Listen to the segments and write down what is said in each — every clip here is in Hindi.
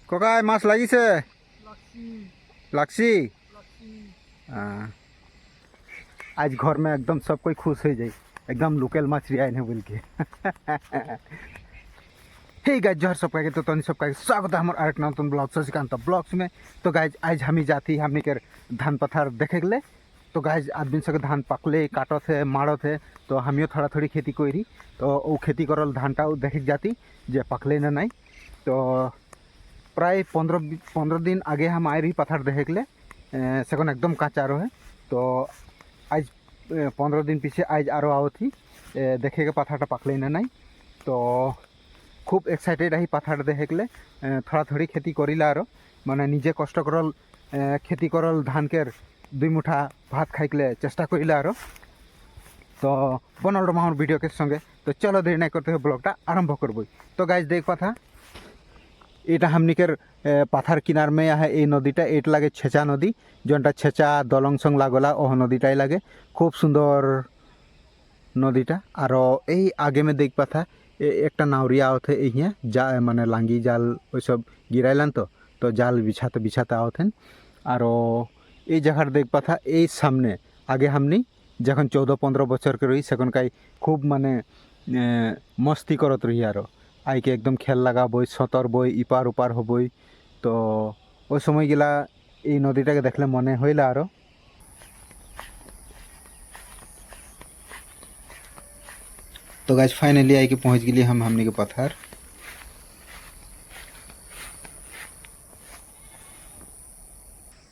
ককাই মাছ লাগিছে লাগছি। आज घर में एकदम सब कोई खुश हो जाए, एकदम लोकल मछली आए हैं बोल के। हे गाइस जोहर सब का तो तनी सब का स्वागत है हमारे art Nautan blog Shashikant blogs में। तो गाइस आज हम ही जाती हमने के धान पथार देखे गले। तो गाइस आदमी सब धान पकले काटो थे मारो थे, तो हमियो थोड़ा थोड़ी खेती करी। तो वो खेती करल धानटा देखे जाती जे पकले ना नहीं। तो प्राय 15 दिन आगे हम आए रही पथार देखे गले सेकन एकदम काचा रहे। तो आज 15 दिन पीछे आज आरो आओ थी देखे के पथारटा पकले ना नहीं। तो खूब एक्साइटेड रही पथार देखे गले थोड़ा थोड़ी खेती करिला आरो माने निजे कष्ट करल खेती करल धान के 2 मुठा भात खाइले चेष्टा करिला आरो। तो बनल रहा हमार वीडियो के संगे। तो चलो देरी नहीं करते हुए ब्लॉगटा आरम्भ करब। तो गाइज देख पाथा এটা হামনিকের পাথার কিনার মে আহে এই নদীটা, এটা লাগে ছেঁচা নদী, যেটা ছেঁচা দলংসং লাগলা ও নদীটাই লাগে। খুব সুন্দর নদীটা। আর এই আগে মে দেখ পাথা একটা নাউরিয়া আওথে এই যা মানে লাঙ্গি জাল ওইসব গিরাইলান। তো জাল বিছাতে বিছাতে আওথেন। আর এই জায়গার দেখ পাথা এই সামনে আগে হামনি যখন 14-15 বছর के रही সেখানকাই খুব মানে মস্তি করত রহি। আর आइके एकदम खेल लगा बई सतर बई इपार उपार हबई। तो ओई समय गिला এই নদীটাকে देखले मने हईला। आरो तो गाइस फाइनली आइके पहुँच गली हमने के पथार।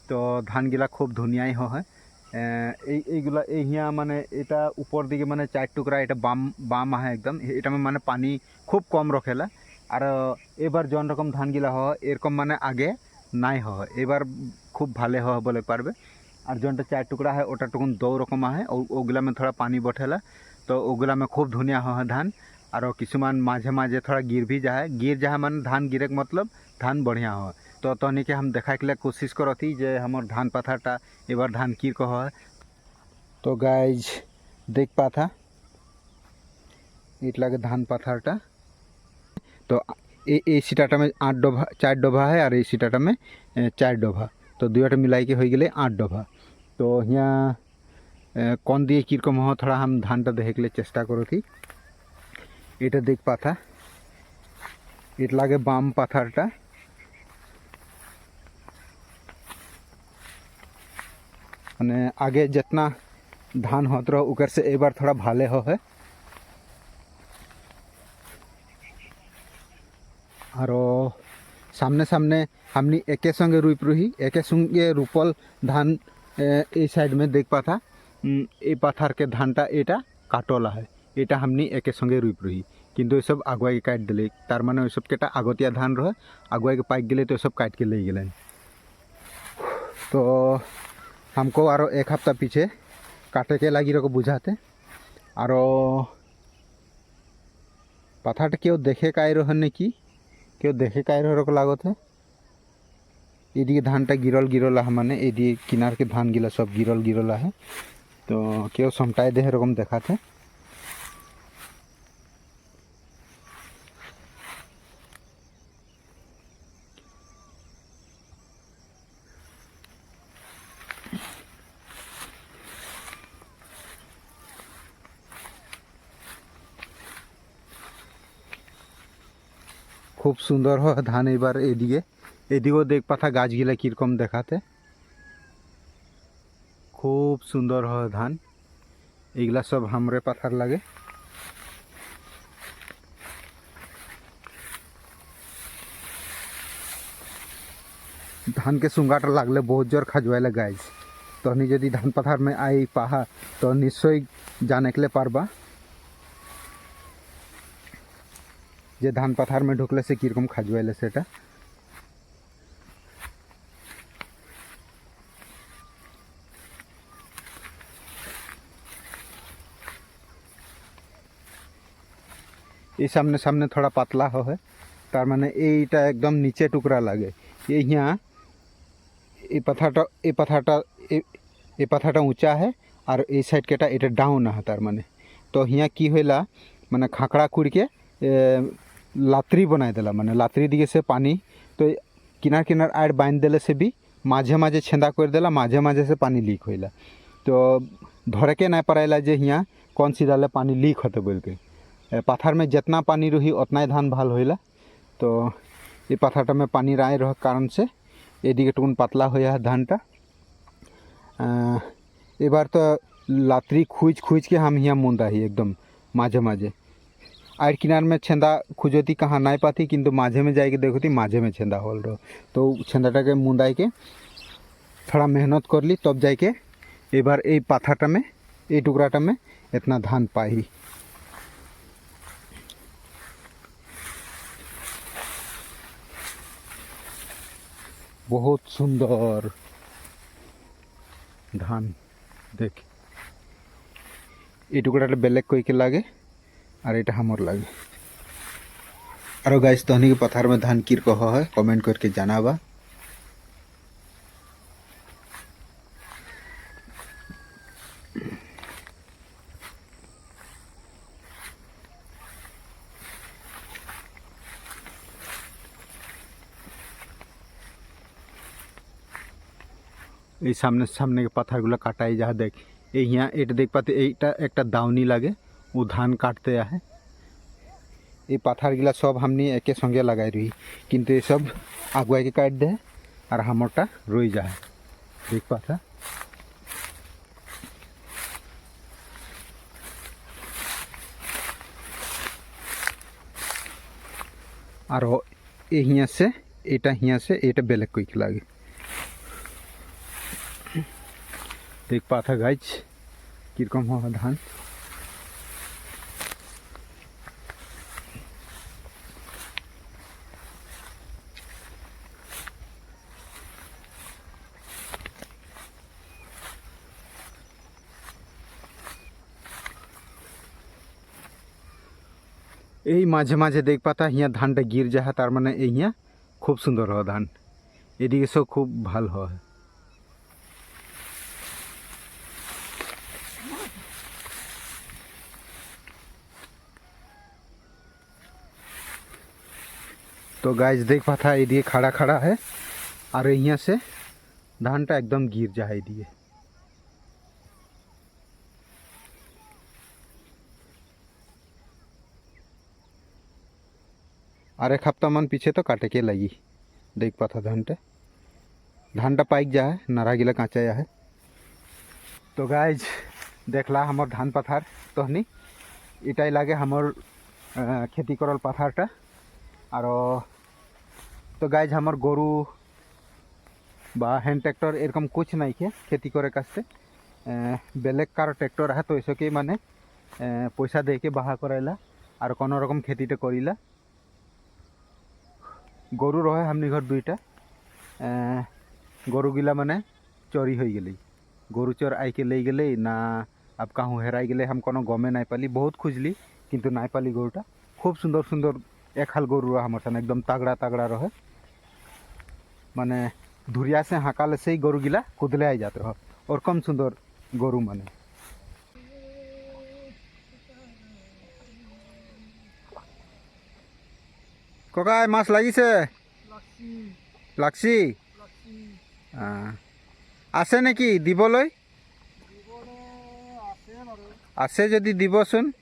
तो धान गिला खूब धुनियाई है এইগুলা এই হিয়া মানে এটা উপর দিকে মানে 4 টুকরা এটা বাম বাম আহে একদম। এটা মানে পানি খুব কম রखेला। আর এবার জন রকম ধানগিলা হয় এরকম মানে আগে নাই হয়, এবার খুব ভালো হয় বলে পারবে। আর জনটা 4 টুকরা है ওটা টুকুন 2 রকম আহে, ওগুলা में थोड़ा पानी बठेला। तो ওগুলা में खूब धुनिया হয় धान। और কিছুমান মাঝে মাঝে थोड़ा गिर भी जाए, गिर जाए মানে धान गिरे के मतलब धान बढ़िया হয়। तो तनी के हम देखा के लिए कोशिश करती जे हमार धान पथारटा एबार धान की कह। तो गाइज देख पाथा इट लगे धान पथारटा। तो ये सीटाटा में 8 डोभा 4 डोभा है और ये सीटाटा में 4 डोभा। तो दुटा मिलाई के हो गए 8 डोभा। तो यहाँ कौन दिए कीरकम हो थोड़ा हम धानटा देखे के लिए चेष्टा करो थी। এটা देख पाथा इट लगे बाम पथारटा। मैंने आगे जितना धान होत रहो उकर से एक बार थोड़ा भाले हो है। और सामने सामने हमनी एके संगे रूप रही एके संगे रूपल धान ए साइड में देख पाथा ए पाथार के धानटा एटा काटला है। एटा हमनी एके संगे रूप रही किन्तु ये सब आगुआ के काट दिले। तार माने सब केटा आगतिया धान रहे आगुआ के पाक गए तो सब काट के ले गए। तो हमको आरो 1 हफ्ता पीछे काटे के लगी रखो बुझाते। और पथाट क्यों देखे का रहने की क्यों देखे का रख लागत है। एदिके धानटा गिरल गिरल है माने एदिके किनार के धान गिला सब गिरल गिरल है। तो क्यों समटाए दे रकम देखाते। खूब सुंदर हो धान एबार एदिके एदिकेও देख पाथा गाछ गिला कीरकम देखाते। खूब सुंदर हो धान एगला सब हमरे पाथार लगे। धान के सुंगाटा लागले बहुत जोर खजवाइले गाइज। तो हनी यदि धान पथार में आई पाहा तो निश्चय जाने के लिए पारबा जे धान पथार में ढुकले से कीरकम खजवाइले सेटा। ये सामने सामने थोड़ा पतला हो है तार माने एटा एकदम नीचे टुकड़ा लगे। ये यहाँ ये पथाटा ऊँचा है और ये साइड केटा एटा डाउन है। तार माने तो यहाँ की होला माने खाकड़ा कुड़ के लात्री बनाई देला माने लात्री दिए से पानी। तो किनार किनार आड़ बांध देले से भी माझे माझे छेदा कर देला, माझे माझे से पानी लीक होइला। तो धरे के ना पड़ेला जे हियाँ कौन सी डाले पानी लीक होते बोल के। पत्थर में जितना पानी रही उतना ही धान भाल होइला। तो ये पत्थरटा में पानी राय रह कारण से एदिके टुकुन पतला होया धानटा। एबार तो लातरी खुज खुज के हम हियाँ मुंदा ही एकदम माझे माझे आड़ किनार में छेदा खुजती कहाँ नाई पाती, किंतु माझे में जाके देखती माझे में छेदा होल रहो। तो छेदाटा के मुंदाई के थोड़ा मेहनत कर ली तब जाके एबार ये पाथरटा में ये टुकराटा में इतना धान पाही। बहुत सुंदर धान देख, ये टुकड़ा बेलेग कोई के लागे और ये हमर लागे। और गाइस तहनी के पथार में धान किर कह है कमेंट करके जानाबा। এই সামনে সামনে পাথারগুলো কাটাই যা দেখ এই হিয়া এটা দেখ পাতে এইটা একটা দাউনি লাগে ও ধান কাটতে আহে। এই পাথারগুলা সব हमनी एके संगे लगाई रही, किंतु ये सब आगुआ के काट दे और हमरटा रोई जाए देख पाता। और ये हिया से एटा बेलेग कोई के लागे देख पाता गाइज किरकम हो धान। यही माझे माझे देख पाता हियाँ धानटा गिर जाए तार माने हियाँ खूब सुंदर हो धान, एदिके सब खूब भाल हो। तो गाइस देख पाता ये खड़ा खड़ा है और यहाँ से धानटा एकदम गिर जाए दिए। और एक हफ्ता मन पीछे तो काटे के लगी देख पाता धानटा पाइक जाए नारा गिला काँचा है। तो गाइज देखला हमर धान पथार तहनी इटाई लागे हमर खेती करल पथारटा। और तो गाइज हमर गरु बा हैंड ट्रैक्टर एरकम कुछ नहीं के खेती करे कास्ते बेलेग कार ट्रैक्टर है तो इसके माने पैसा दे के बाहा कराइला और कोनो रकम खेतीटा करिला। गरु रहे हमनी घर दुईटा गरु गिला माने चोरी हो गई, गरु चोर आई के ले गए ना अब कहूँ हेराई गए हम कोनो गमे नहीं पाली, बहुत खुजली किंतु नहीं पाली। गरुटा खूब सुंदर सुंदर एक हाल गरु रहा हमारे एकदम तगड़ा तगड़ा रहे, माने धुरिया से हाकाले से ही गरु गिला कुदले आई जाते रह और कम सुंदर गरु माने। कका माछ लागिसे लागसी आसे नेकी दिबलै आसे जदि दिबसुन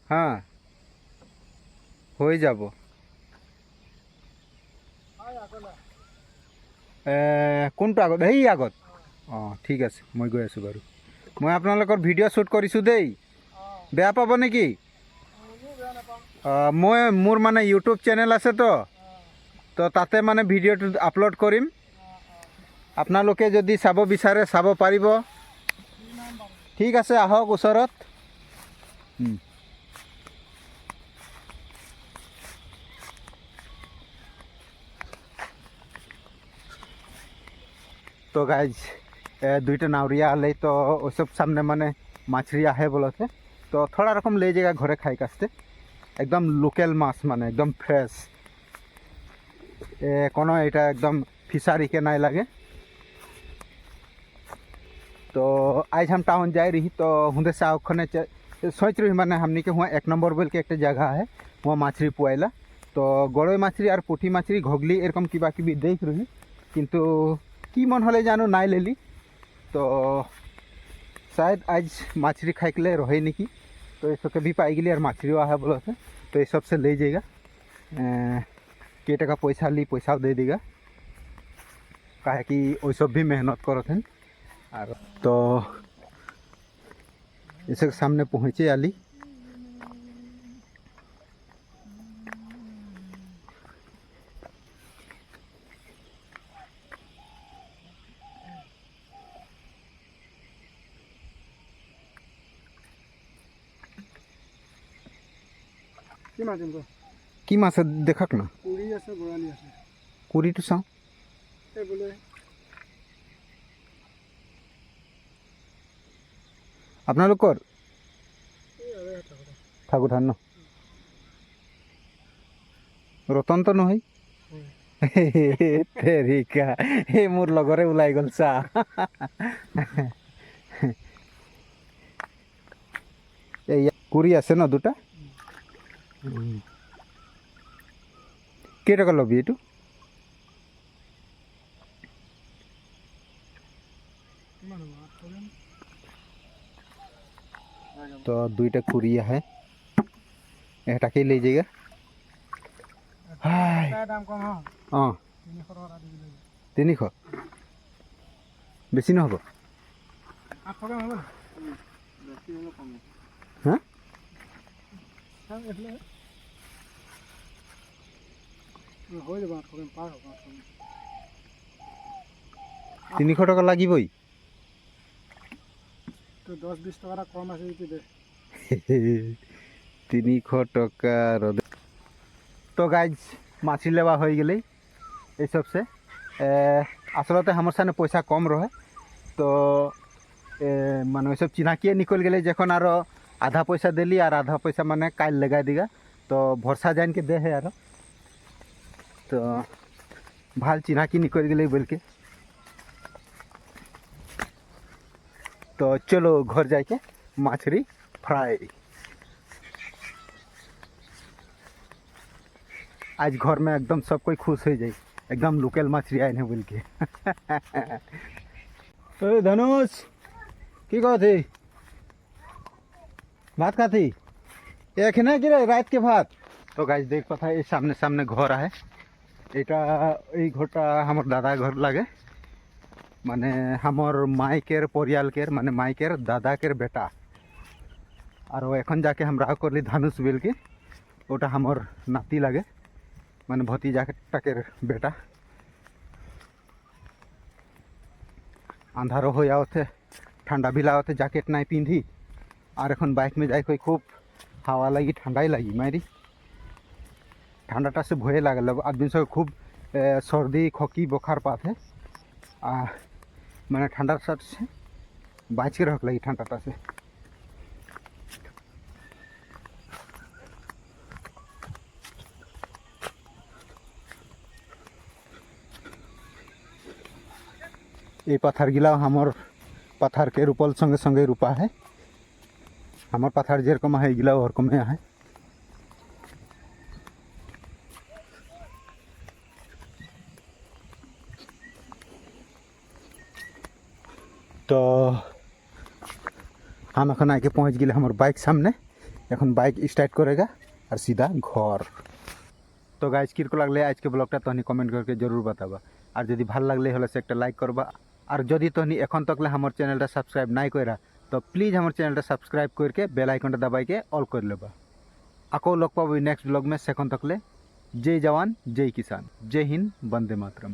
हाँ हो जाब কোনটো আগত এই আগত ঠিক আছে মই গৈ আছোঁ বাৰু। মই আপোনালোকৰ ভিডিঅ' শ্বুট কৰিছোঁ দেই, বেয়া পাব নেকি? মই মোৰ মানে ইউটিউব চেনেল আছে তো তাতে মানে ভিডিঅ'টো আপলোড কৰিম, আপোনালোকে যদি চাব বিচাৰে চাব পাৰিব। ঠিক আছে আহক ওচৰত। तो गाइज दुईटा नावरिया आले तो वो सब सामने माने माछरी आहे बोलते तो थोड़ा रकम ले जाएगा घरे खाई कास्ते एकदम लोकल माछ माने एकदम फ्रेश कोनो एटा एकदम फिशारी के नहीं लगे। तो आज हम टाउन जा रही तो हुंदे से आखने सोच रही माने हमनी के हुआ 1 नंबर बोल के एक जगह है वो माछरी पुआइला तो गड़ई माछरी और पुठी माछरी घगली एरकम किबा किबी देख रही किंतु कि मन हले जानो नाई लेली तो शायद आज माछरी खाई के लिए रहे निकी तो ये सब भी पाई गई और माछरी है बोला था तो ये सब से ले जाएगा के टका पैसा ली पैसा दे देगा काहे कि वो सब भी मेहनत करत हैं और तो इसे सामने पहुँचे आली কি মাছ দেখাক না কুড়ি আছে বৰালি আছে কুড়িটো চাওঁ এই বোলে আপোনালোকৰ ঠাকুৰধান ন ৰতনটো নহয় তেৰিকা এই মোৰ লগৰে ওলাই গ'ল চা এই কুড়ি আছে ন দুটা কেই টকা ল'বি এইটো तो दुईटा कुरिया है एटाके ले जाएगा দাম কম হয় हाँ 300 बेसी নহ'ব 800 গ্রাম হবে বেশি হলে কম হ্যাঁ হ্যাঁ এফলে হৈ যাব 800 গ্রাম পার হ'ব 300 টাকা লাগিবই তো 10-20 টাকা কম আছে যদি দে 300 টাকা तो गाइज माछी लेवा हो गई ये सब से आसलते हमारे सामने पैसा कम रहे तो माने सब चिन्हाकिए निकल गए जखन आरो आधा पैसा दिली और आधा पैसा माने काल लगा देगा तो भरसा जान के दे है यार तो भाल चिन्हाकी निकल गई बोल के तो चलो घर जाके माछरी फ्राई आज घर में एकदम सब कोई खुश हो जाए एकदम लोकल मछली आए हैं बोल के धनुष की कहती भात खाती एक ना कि रात के भात तो गाइस देख पता है सामने सामने घर है ये घरटा हमार दादा घर लगे माने हमार माइकेर परियालकेर माने माइकेर दादाकेर बेटा और एखन जाके हम राह करली धनुष बेल के ओटा हमार नाती लगे माने भतीजा टाकेर बेटा अंधारो हो जाते ठंडा भी लागते जैकेट नहीं पिंधी और एखन बाइक में जाए कोई खूब हवा लगी ठंडाई लगी मारी ठंडाटा से भय लागल आदमी सब खूब सर्दी खोकी बुखार पाते मैंने ठंडा से बाँच के रख लगी ठंडाटा से ये पत्थर गिला हमार पत्थर के रूपल संगे संगे रूपा है हमार पत्थर जेरकम है गिला और कम है तो हम एखन आके पहुँच गए हमार बाइक सामने एखन बाइक स्टार्ट करेगा और सीधा घर तो गाइज किरको लगले आज के ब्लॉगटा तहनी कमेंट करके जरूर बताबा और जदि भल लगले हले से एक लाइक करबा और जदि तहनी एखन तकले हमार चैनलटा सब्सक्राइब नहीं करा तो प्लीज हमार चैनलटा सब्सक्राइब करके बेल आइकनटा दबाई के ऑल कर लेबा आको लग पाबो नेक्स्ट ब्लॉग में सेकंड तकले जय जवान जय किसान जय हिंद वंदे मातरम।